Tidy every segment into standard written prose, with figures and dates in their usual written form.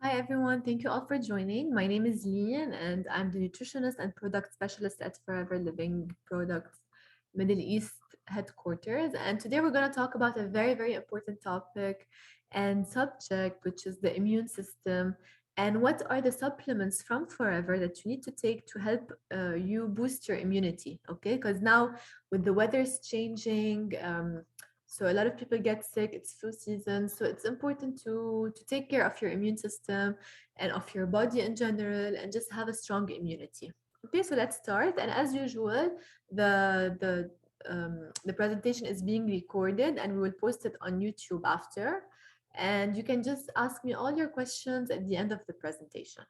Hi everyone, thank you all for joining. My name is Lian and I'm the nutritionist and product specialist at Forever Living Products Middle East headquarters. And today we're going to talk about a very important topic and subject, which is the immune system. And what are the supplements from Forever that you need to take to help you boost your immunity? Okay, because now with the weather's changing, so a lot of people get sick, it's flu season. So it's important to take care of your immune system and of your body in general and just have a strong immunity. Okay, so let's start. And as usual, the presentation is being recorded and we will post it on YouTube after. And you can just ask me all your questions at the end of the presentation.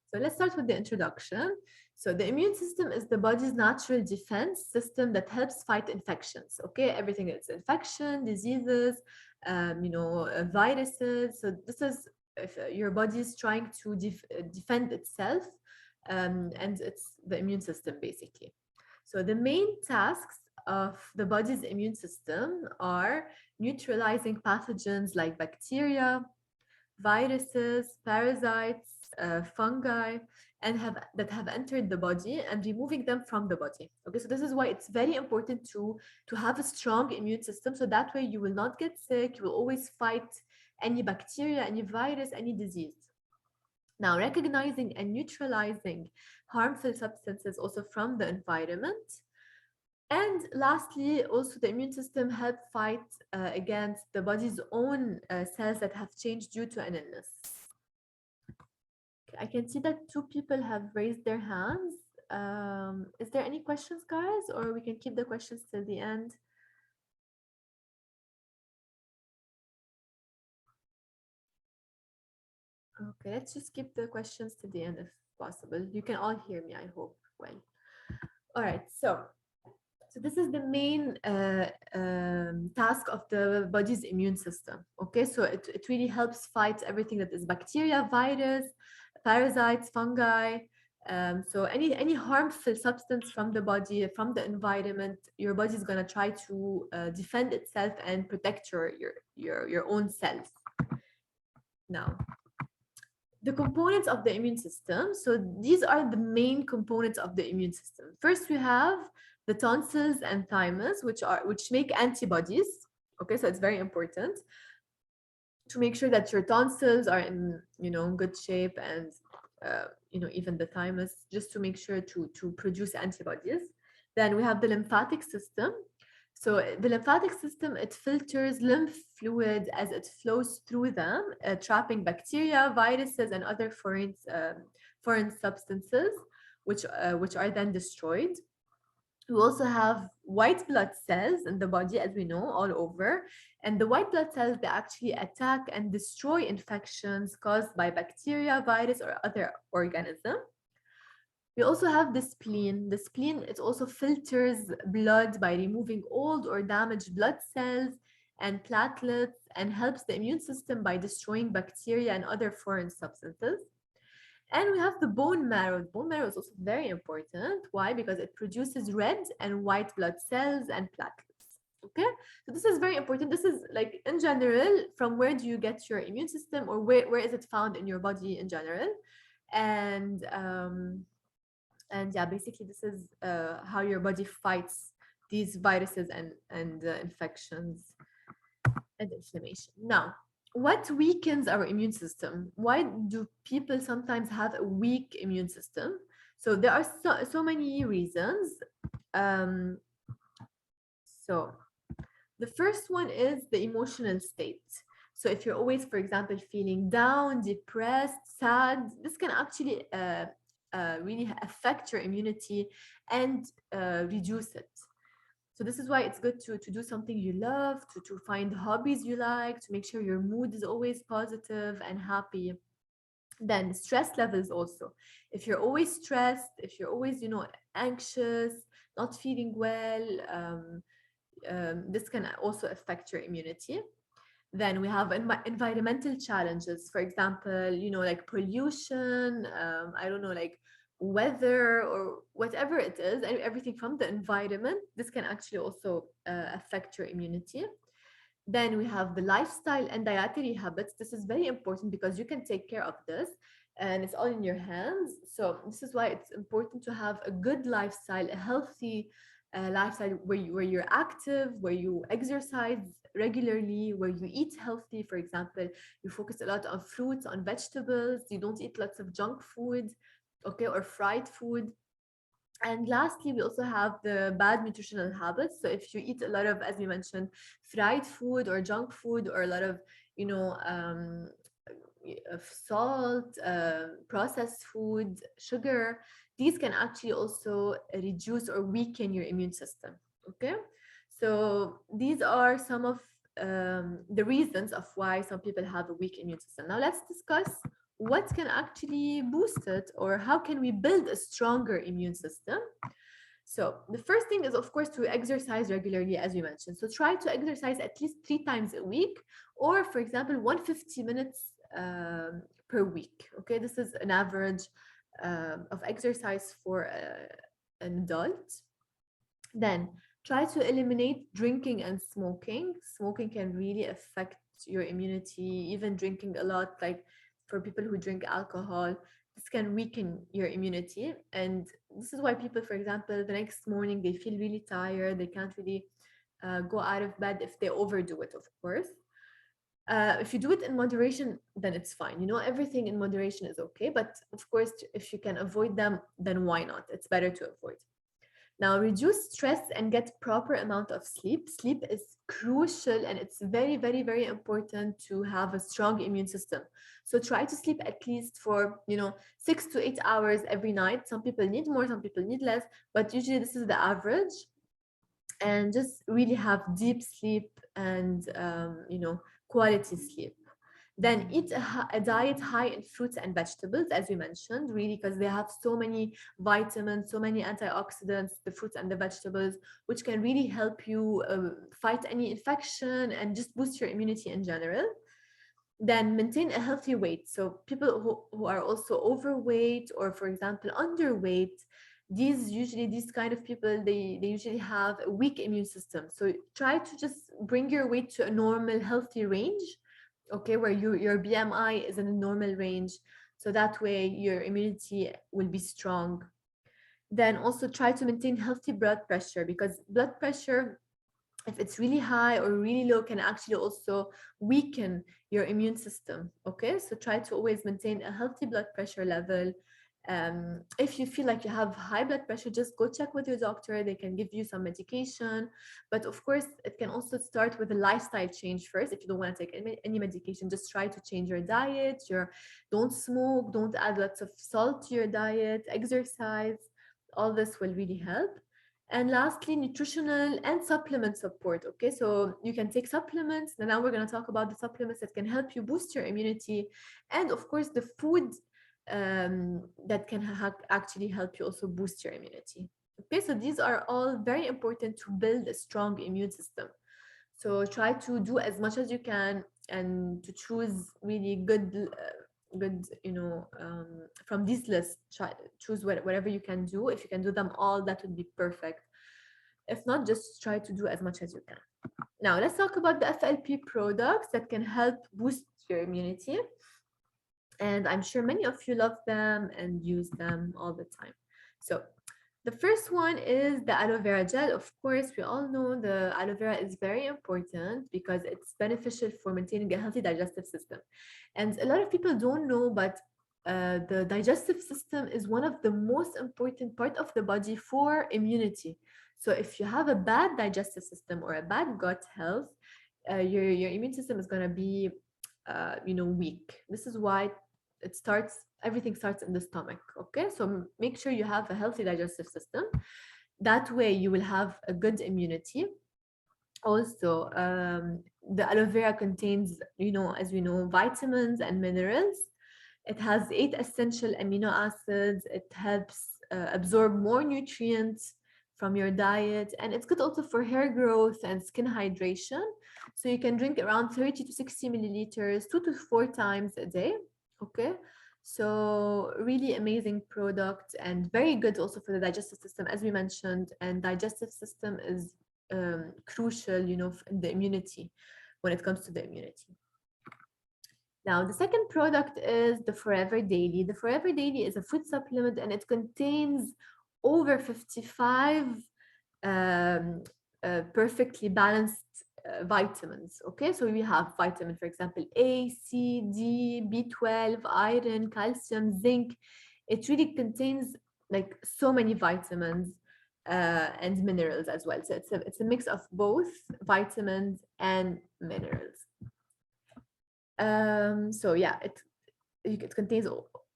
So let's start with the introduction. So the immune system is the body's natural defense system that helps fight infections. Okay, everything is infection, diseases, viruses. So this is if your body is trying to defend itself, and it's the immune system basically. So the main tasks of the body's immune system are neutralizing pathogens like bacteria, viruses, parasites, fungi, and have entered the body and removing them from the body. Okay, so this is why it's very important to have a strong immune system, so that way you will not get sick. You will always fight any bacteria, any virus, any disease. Now, recognizing and neutralizing harmful substances also from the environment. And lastly, also the immune system helps fight against the body's own cells that have changed due to an illness. I can see that two people have raised their hands. Is there any questions, guys, or we can keep the questions till the end? Okay, let's just keep the questions to the end if possible. You can all hear me, I hope. Well, all right, so this is the main task of the body's immune system. Okay, so it really helps fight everything that is bacteria, virus, parasites, fungi. So any harmful substance from the body, from the environment, your body is gonna try to defend itself and protect your own cells. Now, the components of the immune system. So these are the main components of the immune system. First, we have the tonsils and thymus, which make antibodies. Okay, so it's very important to make sure that your tonsils are in good shape, and even the thymus, just to make sure to produce antibodies. Then we have the lymphatic system. So the lymphatic system, it filters lymph fluid as it flows through them, trapping bacteria, viruses, and other foreign substances, which are then destroyed. We also have white blood cells in the body, as we know, all over. And the white blood cells, they actually attack and destroy infections caused by bacteria, virus, or other organism. We also have the spleen. The spleen, it also filters blood by removing old or damaged blood cells and platelets, and helps the immune system by destroying bacteria and other foreign substances. And we have the bone marrow. Bone marrow is also very important. Why? Because it produces red and white blood cells and platelets. Okay, so this is very important. This is like in general, from where do you get your immune system, or where is it found in your body in general? And yeah, basically this is how your body fights these viruses and infections and inflammation. Now, what weakens our immune system? Why do people sometimes have a weak immune system? So there are so many reasons. Um, so the first one is the emotional state. So if you're always, for example, feeling down, depressed, sad, this can actually really affect your immunity and reduce it. So this is why it's good to do something you love, to find hobbies you like, to make sure your mood is always positive and happy. Then stress levels also. If you're always stressed, if you're always, anxious, not feeling well, this can also affect your immunity. Then we have environmental challenges, for example, like pollution, I don't know, like weather or whatever it is, everything from the environment. This can actually also affect your immunity. Then we have the lifestyle and dietary habits. This is very important because you can take care of this and it's all in your hands. So this is why it's important to have a good lifestyle, a healthy lifestyle where you're active, where you exercise regularly, where you eat healthy. For example, you focus a lot on fruits, on vegetables, you don't eat lots of junk food, okay, or fried food. And lastly, we also have the bad nutritional habits. So if you eat a lot of, as we mentioned, fried food or junk food, or a lot of, you know, of salt, processed food, sugar, these can actually also reduce or weaken your immune system. Okay, so these are some of the reasons of why some people have a weak immune system. Now let's discuss what can actually boost it, or how can we build a stronger immune system. So the first thing is, of course, to exercise regularly, as we mentioned. So try to exercise at least 3 times a week, or for example, 150 minutes per week. Okay, this is an average of exercise for an adult. Then try to eliminate drinking and smoking. Smoking can really affect your immunity, even drinking a lot, like for people who drink alcohol, this can weaken your immunity. And this is why people, for example, the next morning they feel really tired, they can't really go out of bed if they overdo it, of course. If you do it in moderation, then it's fine. You know, everything in moderation is okay. But of course, if you can avoid them, then why not? It's better to avoid. Now, reduce stress and get proper amount of sleep. Sleep is crucial and it's very, very, very important to have a strong immune system. So try to sleep at least for, 6 to 8 hours every night. Some people need more, some people need less, but usually this is the average. And just really have deep sleep and, quality sleep. Then eat a diet high in fruits and vegetables, as we mentioned, really, because they have so many vitamins, so many antioxidants, the fruits and the vegetables, which can really help you fight any infection and just boost your immunity in general. Then maintain a healthy weight. So people who are also overweight or, for example, underweight, these kind of people, they usually have a weak immune system. So try to just bring your weight to a normal healthy range, okay, where your BMI is in a normal range, so that way your immunity will be strong. Then also try to maintain healthy blood pressure, because blood pressure, if it's really high or really low, can actually also weaken your immune system. Okay, so try to always maintain a healthy blood pressure level. If you feel like you have high blood pressure, just go check with your doctor. They can give you some medication, but of course it can also start with a lifestyle change first. If you don't want to take any medication, just try to change your diet. Don't smoke, don't add lots of salt to your diet, exercise. All this will really help. And lastly, nutritional and supplement support. Okay, so you can take supplements. And now we're going to talk about the supplements that can help you boost your immunity. And of course, the food that can actually help you also boost your immunity. Okay, so these are all very important to build a strong immune system. So try to do as much as you can and to choose really good, from this list. Choose whatever you can do. If you can do them all, that would be perfect. If not, just try to do as much as you can. Now let's talk about the FLP products that can help boost your immunity, and I'm sure many of you love them and use them all the time. So the first one is the aloe vera gel. Of course, we all know the aloe vera is very important because it's beneficial for maintaining a healthy digestive system. And a lot of people don't know, but the digestive system is one of the most important part of the body for immunity. So if you have a bad digestive system or a bad gut health, your immune system is going to be weak. This is why everything starts in the stomach. Okay, so make sure you have a healthy digestive system. That way you will have a good immunity. Also, the aloe vera contains, as we know, vitamins and minerals. It has 8 essential amino acids. It helps absorb more nutrients from your diet, and it's good also for hair growth and skin hydration. So you can drink around 30 to 60 milliliters 2 to 4 times a day. Okay, so really amazing product and very good also for the digestive system, as we mentioned. And digestive system is crucial, in the immunity. when it comes to the immunity. Now, the second product is the Forever Daily. The Forever Daily is a food supplement, and it contains over 55 perfectly balanced vitamins. Okay, so we have vitamin, for example, A, C, D, B12, iron, calcium, zinc. It really contains like so many vitamins and minerals as well. So it's a mix of both vitamins and minerals. So yeah, it contains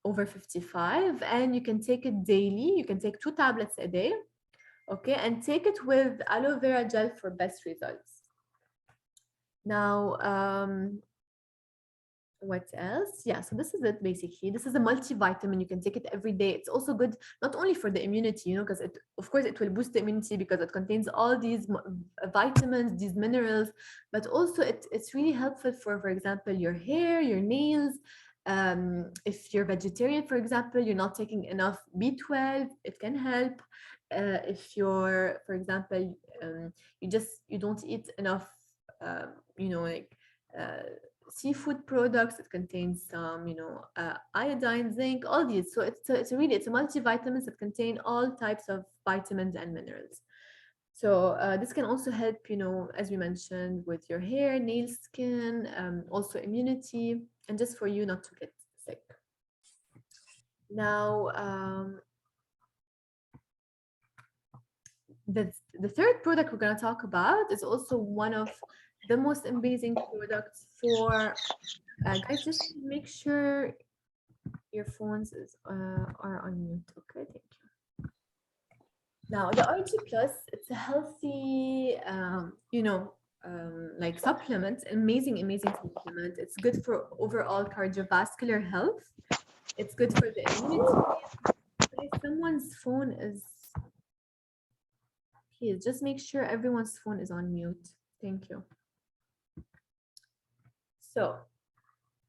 over 55, and you can take it daily. You can take 2 tablets a day, okay, and take it with aloe vera gel for best results. Now, what else? Yeah, so this is it basically. This is a multivitamin. You can take it every day. It's also good not only for the immunity, you know, because it, of course, it will boost the immunity because it contains all these vitamins, these minerals, but also it's really helpful for example, your hair, your nails. If you're vegetarian, for example, you're not taking enough B12, it can help. If you're, for example, you don't eat enough, you know, like seafood products, it contains some, you know, iodine, zinc, all these. So it's a multivitamins that contain all types of vitamins and minerals. So this can also help, you know, as we mentioned, with your hair, nail, skin, also immunity, and just for you not to get sick. Now, the third product we're going to talk about is also one of the most amazing products for guys. Just make sure your phones are on mute. Okay, thank you. Now the RG Plus, it's a healthy, you know, like supplement, amazing supplement. It's good for overall cardiovascular health. It's good for the immunity. If someone's phone is, please just make sure everyone's phone is on mute. Thank you. So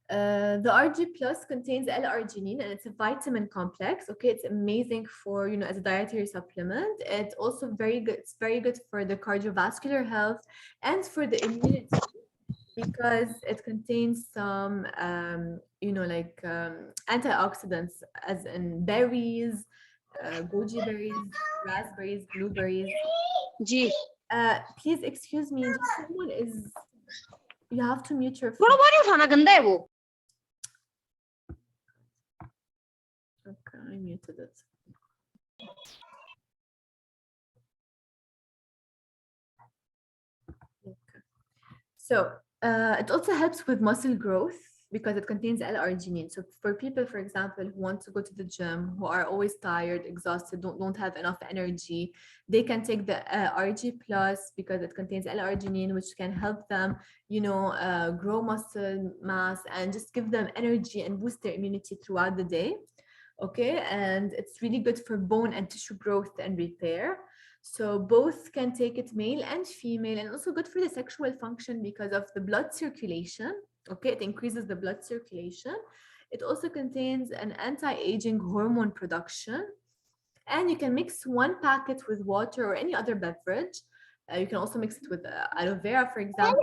the RG Plus contains L-arginine, and it's a vitamin complex. Okay, it's amazing for, you know, as a dietary supplement. It's also very good. It's very good for the cardiovascular health and for the immunity because it contains some, you know, like antioxidants, as in berries, goji berries, raspberries, blueberries. G. Please excuse me. Just someone is. You have to mute your phone. Bro, what is on ganda wo? Okay, I muted it. Okay. So it also helps with muscle growth because it contains L-arginine. So for people, for example, who want to go to the gym, who are always tired, exhausted, don't have enough energy, they can take the RG Plus because it contains L-arginine, which can help them, you know, grow muscle mass and just give them energy and boost their immunity throughout the day. Okay, and it's really good for bone and tissue growth and repair. So both can take it, male and female, and also good for the sexual function because of the blood circulation. Okay, it increases the blood circulation. It also contains an anti-aging hormone production, and you can mix one packet with water or any other beverage. You can also mix it with aloe vera, for example.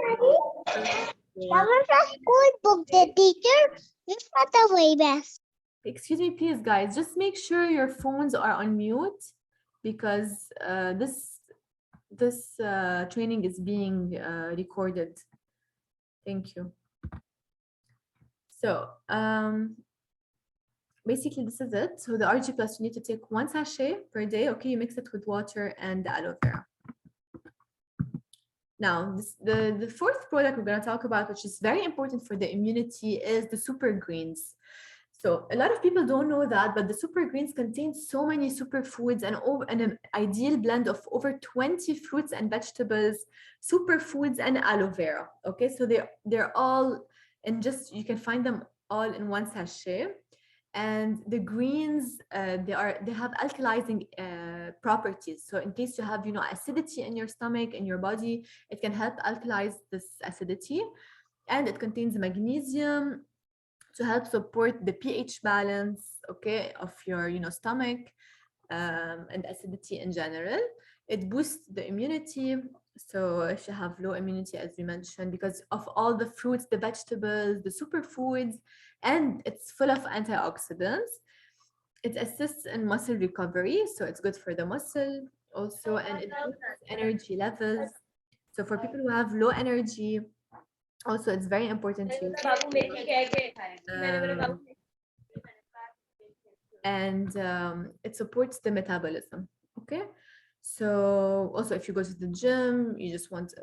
School book, the teacher is not the way best. Excuse me, please, guys. Just make sure your phones are on mute because this training is being recorded. Thank you. So basically this is it. So the RG Plus, you need to take 1 sachet per day. Okay, you mix it with water and the aloe vera. Now, the fourth product we're going to talk about, which is very important for the immunity, is the super greens. So a lot of people don't know that, but the super greens contain so many superfoods and an ideal blend of over 20 fruits and vegetables, superfoods, and aloe vera. Okay, so they're all in just, you can find them all in 1 sachet. And the greens, they have alkalizing properties. So in case you have, you know, acidity in your stomach, in your body, it can help alkalize this acidity. And it contains magnesium to help support the pH balance, okay, of your, you know, stomach and acidity in general. It boosts the immunity. So if you have low immunity, as we mentioned, because of all the fruits, the vegetables, the superfoods, and it's full of antioxidants, it assists in muscle recovery. So it's good for the muscle also, and it boosts energy levels. So for people who have low energy, also it's very important to use um, and it supports the metabolism. Okay, so also if you go to the gym, you just want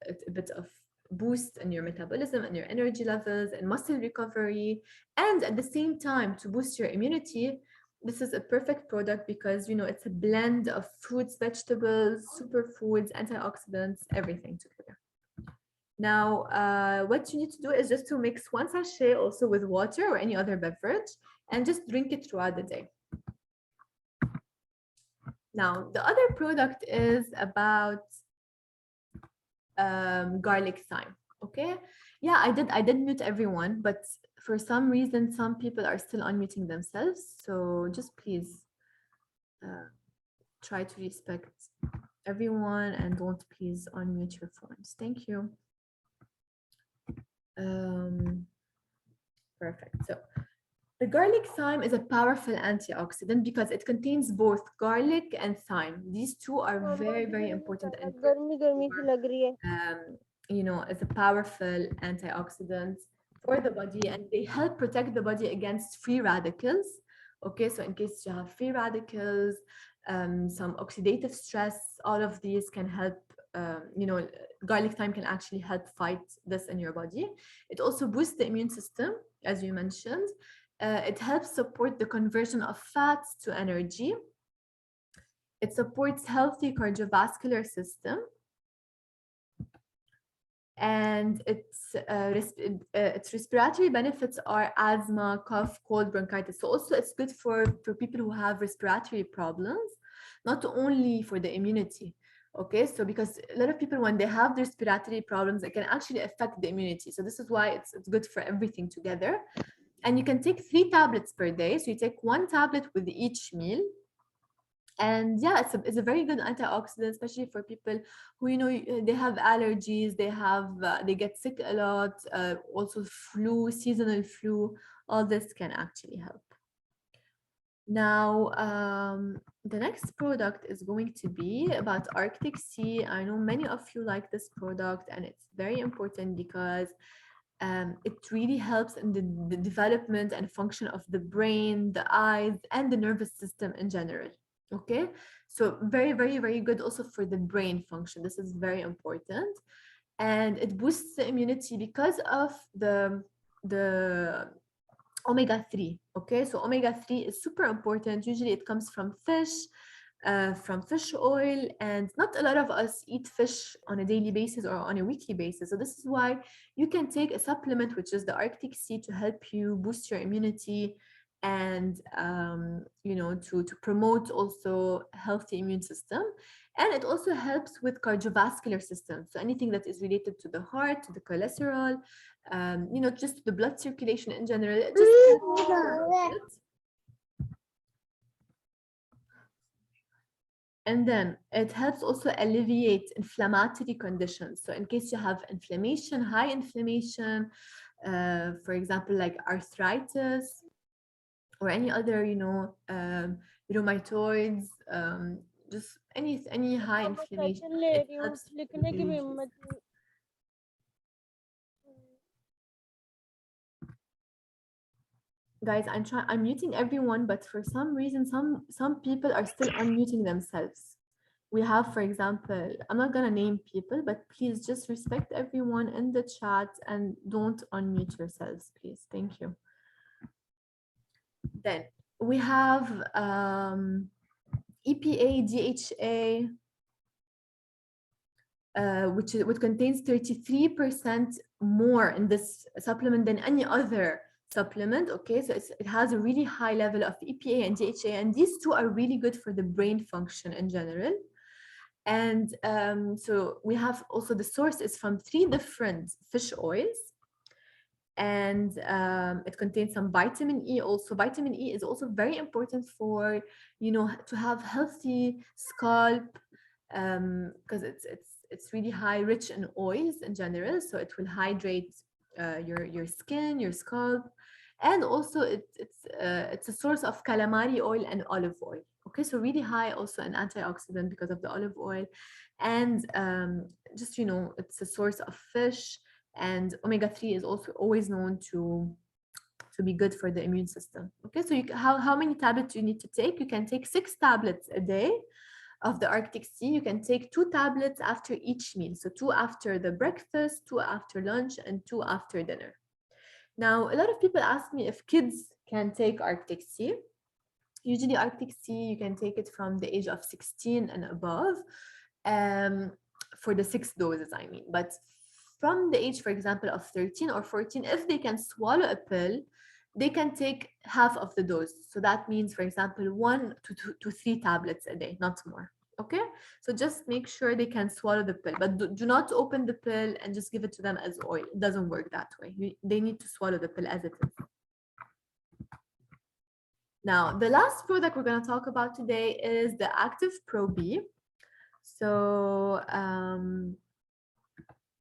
a bit of boost in your metabolism and your energy levels and muscle recovery, and at the same time to boost your immunity. This is a perfect product because it's a blend of fruits, vegetables, superfoods, antioxidants, everything together. Now, what you need to do is just to mix one sachet also with water or any other beverage and just drink it throughout the day. Now, the other product is about garlic thyme. Okay. Yeah, I did mute everyone, but for some reason, some people are still unmuting themselves. So just please try to respect everyone and don't please unmute your phones. Thank you. Perfect. So the garlic thyme is a powerful antioxidant because it contains both garlic and thyme. These two are very, very important and as a powerful antioxidant for the body, and they help protect the body against free radicals. Okay, so in case you have free radicals, some oxidative stress, all of these can help. Garlic thyme can actually help fight this in your body. It also boosts the immune system, as you mentioned. It helps support the conversion of fats to energy. It supports healthy cardiovascular system. And its respiratory benefits are asthma, cough, cold, bronchitis. So also it's good for people who have respiratory problems, not only for the immunity. Okay, so because a lot of people, when they have the respiratory problems, it can actually affect the immunity. So this is why it's good for everything together. And you can take 3 tablets per day. So you take 1 tablet with each meal. And yeah, it's a very good antioxidant, especially for people who they have allergies, they get sick a lot, also flu, seasonal flu. All this can actually help. Now, the next product is going to be about Arctic Sea. I know many of you like this product, and it's very important because it really helps in the development and function of the brain, the eyes, and the nervous system in general. Okay, so very, very, very good also for the brain function. This is very important, and it boosts the immunity because of the omega-3. Okay, so omega-3 is super important. Usually it comes from fish oil, and not a lot of us eat fish on a daily basis or on a weekly basis. So this is why you can take a supplement, which is the Arctic Sea, to help you boost your immunity and to promote also healthy immune system. And it also helps with cardiovascular system, so anything that is related to the heart, to the cholesterol, just the blood circulation in general. It just and then it helps also alleviate inflammatory conditions. So in case you have inflammation, high inflammation, for example, like arthritis or any other, rheumatoids, just any high inflammation, it helps alleviate this. Guys, I'm muting everyone, but for some reason, some people are still unmuting themselves. We have, for example, I'm not gonna name people, but please just respect everyone in the chat and don't unmute yourselves, please. Thank you. Then we have EPA, DHA, which contains 33% more in this supplement than any other supplement. Okay, so it has a really high level of EPA and DHA, and these two are really good for the brain function in general. And so we have also, the source is from 3 different fish oils, and it contains some vitamin E. Also, vitamin E is also very important for to have healthy scalp, because it's really high, rich in oils in general, so it will hydrate your skin, your scalp, and also it's a source of calamari oil and olive oil. Okay, so really high also an antioxidant because of the olive oil, and just it's a source of fish, and omega-3 is also always known to be good for the immune system. Okay, so how many tablets you need to take? You can take 6 tablets a day of the Arctic Sea. You can take 2 tablets after each meal. So 2 after the breakfast, 2 after lunch, and 2 after dinner. Now, a lot of people ask me if kids can take Arctic Sea. Usually Arctic Sea, you can take it from the age of 16 and above, for the 6 doses, I mean. But from the age, for example, of 13 or 14, if they can swallow a pill, they can take half of the dose. So that means, for example, 1 to 3 tablets a day, not more. Okay, so just make sure they can swallow the pill, but do not open the pill and just give it to them as oil. It doesn't work that way. They need to swallow the pill as it is. Now, the last product we're going to talk about today is the Active Pro B. So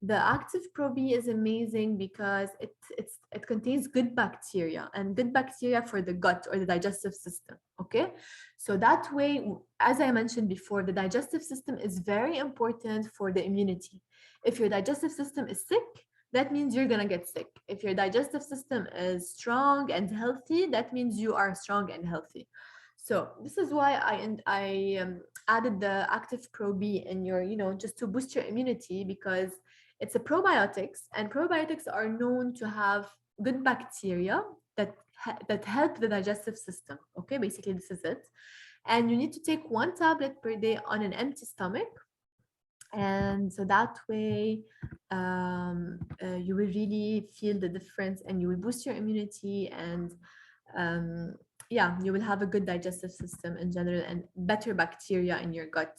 the Active Pro B is amazing because it contains good bacteria, and good bacteria for the gut or the digestive system. Okay, so that way, as I mentioned before, the digestive system is very important for the immunity. If your digestive system is sick, that means you're gonna get sick. If your digestive system is strong and healthy, that means you are strong and healthy. So this is why I added the Active Pro B in your, just to boost your immunity, because it's a probiotics, and probiotics are known to have good bacteria that help the digestive system. Okay, basically this is it. And you need to take 1 tablet per day on an empty stomach. And so that way you will really feel the difference, and you will boost your immunity, and yeah, you will have a good digestive system in general and better bacteria in your gut.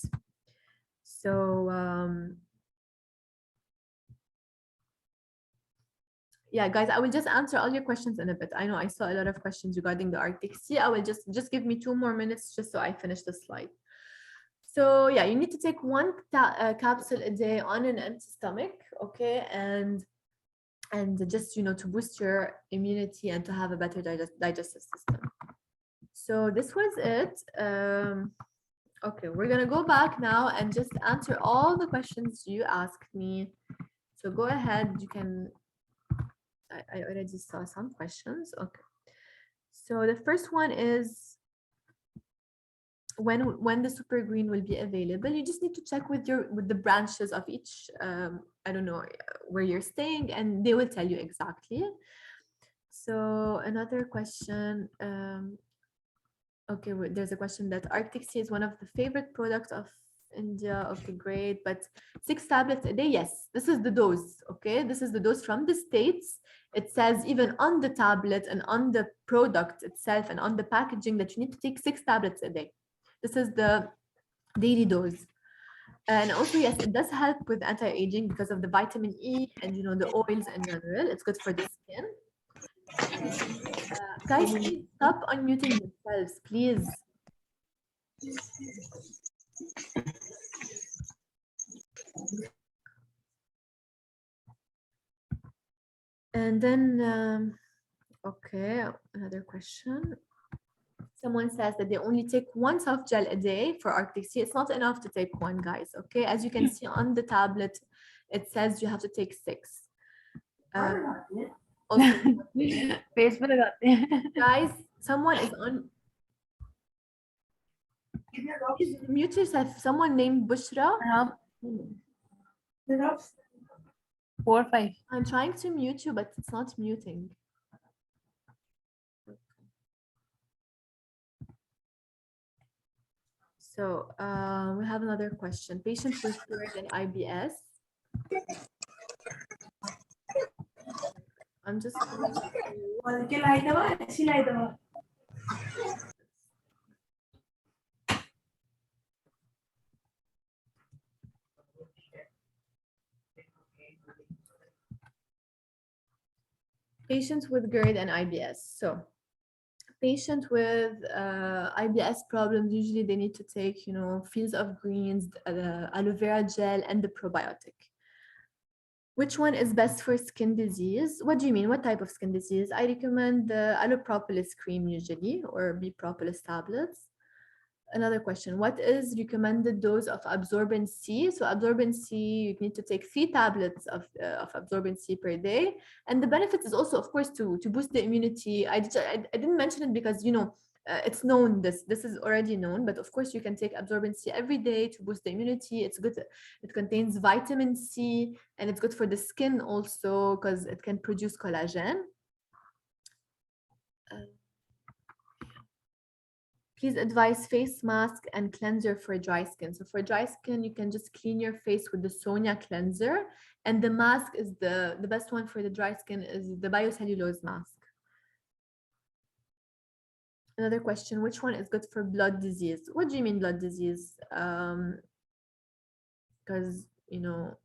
So yeah, guys, I will just answer all your questions in a bit. I know I saw a lot of questions regarding the Arctic Sea. I will just give me 2 more minutes just so I finish the slide. So yeah, you need to take 1 capsule a day on an empty stomach, okay, and just to boost your immunity and to have a better digestive system. So this was it. Okay, we're gonna go back now and just answer all the questions you asked me. So go ahead, you can. I already saw some questions. Okay, so the first one is, when the super green will be available. You just need to check with the branches of each I don't know where you're staying, and they will tell you exactly. So another question, okay, there's a question that Arctic Sea is one of the favorite products of India. Okay, great. But 6 tablets a day, yes, this is the dose. Okay, this is the dose from the States. It says even on the tablet and on the product itself and on the packaging that you need to take 6 tablets a day. This is the daily dose. And also, yes, it does help with anti-aging because of the vitamin E and the oils in general. It's good for the skin. Guys, please stop unmuting yourselves, please. And then, okay, another question. Someone says that they only take 1 soft gel a day for Arctic Sea. It's not enough to take 1, guys. Okay, as you can see on the tablet, it says you have to take 6. Also, guys, someone is on. Please mute yourself. Someone named Bushra. 4, 5. I'm trying to mute you, but it's not muting. So we have another question. Patients with GERD and IBS. I'm just going to... Patients with GERD and IBS. So Patient with IBS problems, usually they need to take, you know, fields of greens, aloe vera gel, and the probiotic. Which one is best for skin disease? What do you mean? What type of skin disease? I recommend the allopropolis cream usually, or B-propolis tablets. Another question, what is recommended dose of absorbent C? So absorbent C, you need to take 3 tablets of absorbent C per day. And the benefit is also, of course, to boost the immunity. I didn't mention it because, you know, it's known, this is already known, but of course you can take absorbent C every day to boost the immunity. It's good. It contains vitamin C, and it's good for the skin also because it can produce collagen. Please advise face mask and cleanser for dry skin. So for dry skin, you can just clean your face with the Sonia cleanser. And the mask is the best one for the dry skin is the biocellulose mask. Another question, which one is good for blood disease? What do you mean blood disease? Because, you know,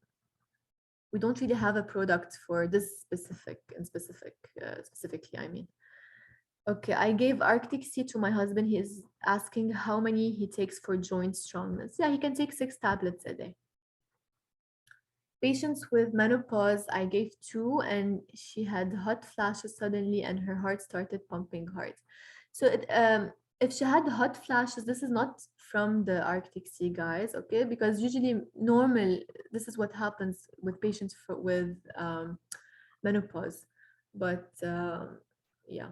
we don't really have a product for this specifically, I mean. Okay, I gave Arctic Sea to my husband. He is asking how many he takes for joint strongness. Yeah, he can take 6 tablets a day. Patients with menopause, I gave 2, and she had hot flashes suddenly, and her heart started pumping hard. So if she had hot flashes, this is not from the Arctic Sea, guys, okay? Because usually this is what happens with patients with menopause. But yeah.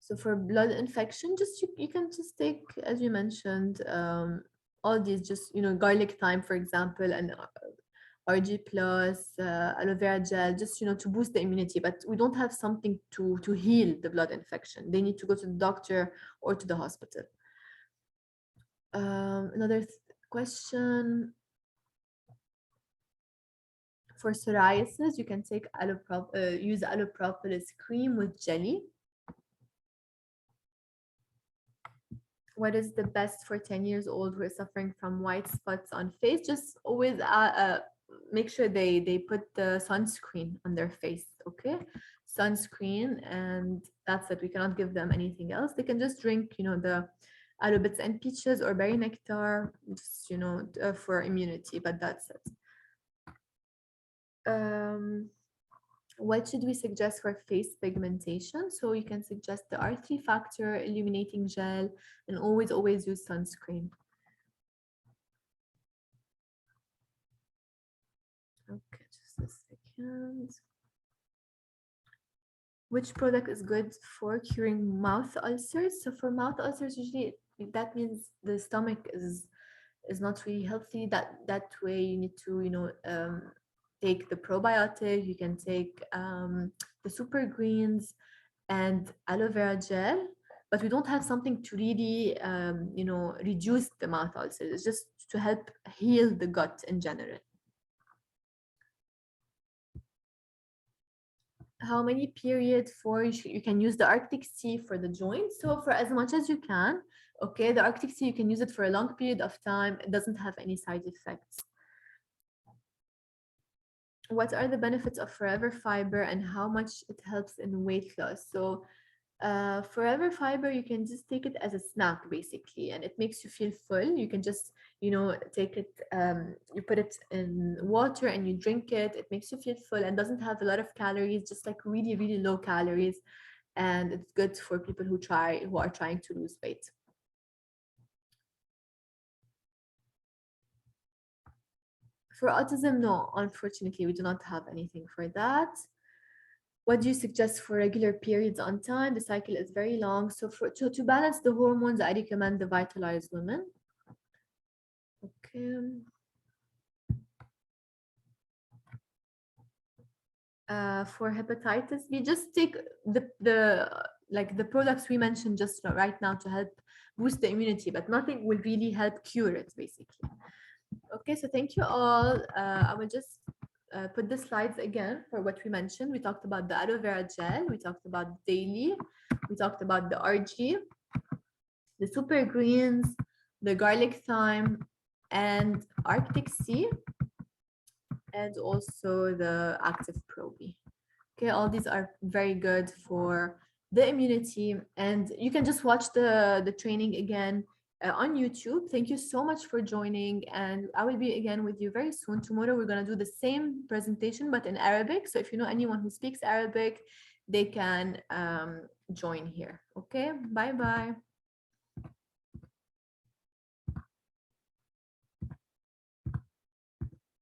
So for blood infection, just you can just take, as you mentioned, all these, just, you know, garlic thyme, for example, and RG plus, aloe vera gel, just, you know, to boost the immunity. But we don't have something to heal the blood infection. They need to go to the doctor or to the hospital. Another question. For psoriasis, you can take use allopropolis cream with jelly. What is the best for 10 years old who is suffering from white spots on face? Just always make sure they put the sunscreen on their face, okay? Sunscreen, and that's it. We cannot give them anything else. They can just drink, you know, the aloe bits and peaches or berry nectar, just, you know, for immunity, but that's it. What should we suggest for face pigmentation? So you can suggest the R3 factor illuminating gel, and always use sunscreen. Okay, just a second. Which product is good for curing mouth ulcers? So for mouth ulcers, usually that means the stomach is not really healthy. That way you need to, you know, take the probiotic. You can take the super greens and aloe vera gel, but we don't have something to really, you know, reduce the mouth ulcers. It's just to help heal the gut in general. How many periods for you can use the Arctic Sea for the joints? So for as much as you can, okay, the Arctic Sea, you can use it for a long period of time. It doesn't have any side effects. What are the benefits of Forever Fiber and how much it helps in weight loss? So Forever Fiber, you can just take it as a snack basically, and it makes you feel full. You can just, you know, take it, you put it in water and you drink it. It makes you feel full and doesn't have a lot of calories, just like really low calories, and it's good for people who are trying to lose weight. For autism, no, unfortunately, we do not have anything for that. What do you suggest for regular periods on time? The cycle is very long. So to balance the hormones, I recommend the Vitalized Women. Okay. For hepatitis, we just take the products we mentioned just right now to help boost the immunity, but nothing will really help cure it, basically. Okay, so thank you all. I will just put the slides again for what we mentioned. We talked about the aloe vera gel, we talked about daily, we talked about the RG, the super greens, the garlic thyme, and Arctic Sea, and also the active probe. Okay, all these are very good for the immunity, and you can just watch the training again on YouTube. Thank you so much for joining, and I will be again with you very soon. Tomorrow we're going to do the same presentation but in Arabic. So if you know anyone who speaks Arabic, they can join here. Okay, bye bye.